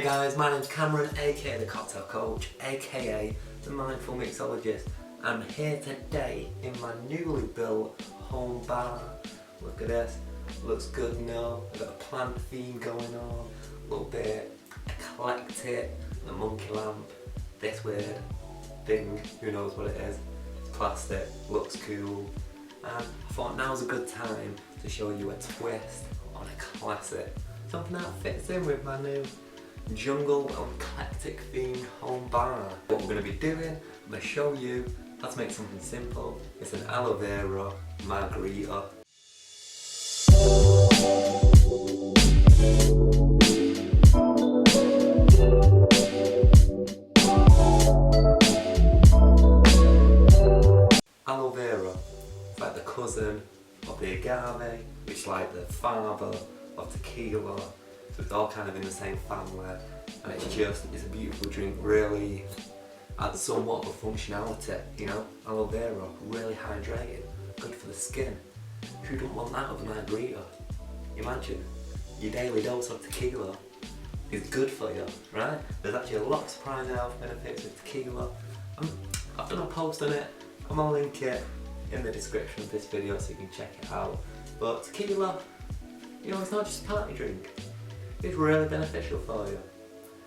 guys, my name's Cameron, aka the Cocktail Coach, aka the Mindful Mixologist. I'm here today in my newly built home bar. Look at this, looks good now. I've got a plant theme going on, a little bit eclectic, the monkey lamp, this weird thing, who knows what it is. It's plastic, looks cool. And I thought now's a good time to show you a twist on a classic. Something that fits in with my new jungle eclectic themed home bar. What we're going to be doing, I'm going to show you how to make something simple. It's an aloe vera margarita. Aloe vera, it's like the cousin of the agave, which is like the father of tequila, so it's all kind of in the same family, and it's a beautiful drink, really adds somewhat of a functionality, you know. Aloe vera, really hydrating, good for the skin. Who don't want that of a margarita? Imagine, your daily dose of tequila is good for you, right? There's actually a lot of surprising health benefits with tequila. I've done a post on it, I'm going to link it in the description of this video so you can check it out. But tequila, you know, it's not just a party drink, it's really beneficial for you.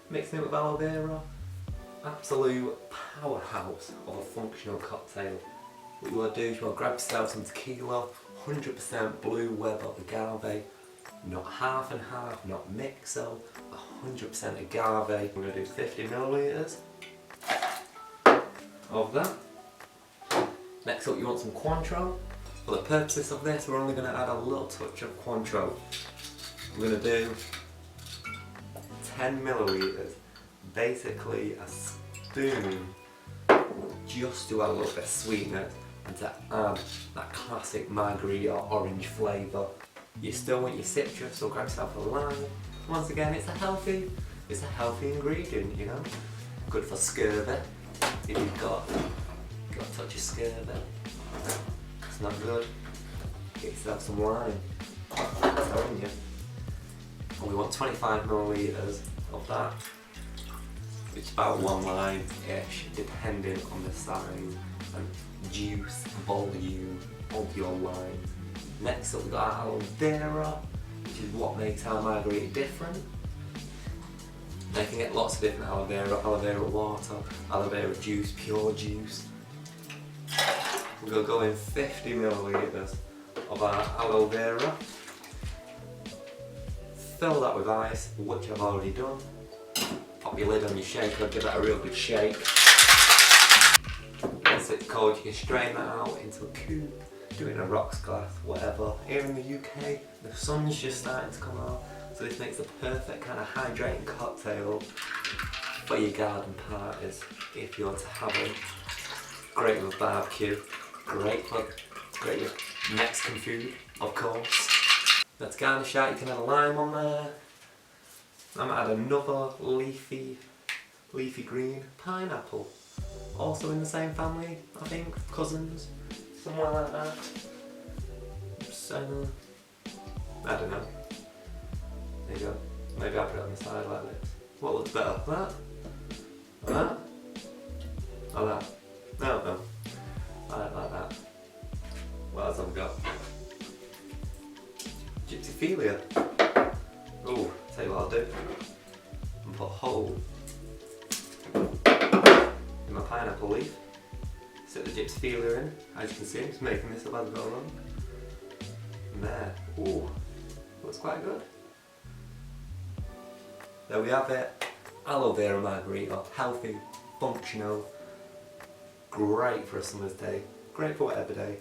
Mixing it with aloe vera, absolute powerhouse of a functional cocktail. What you want to do is you want to grab yourself some tequila, 100% blue weather agave, not half and half, not mixo, 100% agave. We're going to do 50 milliliters of that. Next up you want some Cointreau. For the purposes of this, we're only going to add a little touch of Cointreau. We're going to do 10 milliliters, basically a spoon, just to add a little bit of sweetness and to add that classic margarita orange flavour. You still want your citrus, so grab yourself a lime. Once again, it's a healthy ingredient, you know. Good for scurvy, if you've got a touch of scurvy. It's not good. Get yourself some lime. I'm telling you. And we want 25 milliliters of that, which is about one lime-ish, depending on the size and juice, volume of your lime. Next up we've got our aloe vera, which is what makes our margarita different. Now you can get lots of different aloe vera water, aloe vera juice, pure juice. We're going to go in 50 milliliters of our aloe vera. Fill that with ice, which I've already done. Pop your lid on your shaker, give that a real good shake. Once it's cold, you can strain that out into a coupe, do it in a rocks glass, whatever. Here in the UK, the sun's just starting to come out, so this makes the perfect kind of hydrating cocktail for your garden parties, if you want to have them. Great with barbecue, great for your Mexican food, of course. Now to garnish out, you can add a lime on there. I'm going to add another leafy green pineapple. Also in the same family, I think, cousins, somewhere like that. So, I don't know. There you go. Maybe I'll put it on the side like this. What looks better? That? Or that? Or that? No. Like that. What else have we got? Gypsyphilia. Oh, tell you what I'll do. And put a hole in my pineapple leaf. Set the gypsyphilia in. As you can see, I'm just making this up as I go along. And there. Ooh, looks quite good. There we have it. Aloe vera margarita. Healthy, functional. Great for a summer's day. Great for whatever day.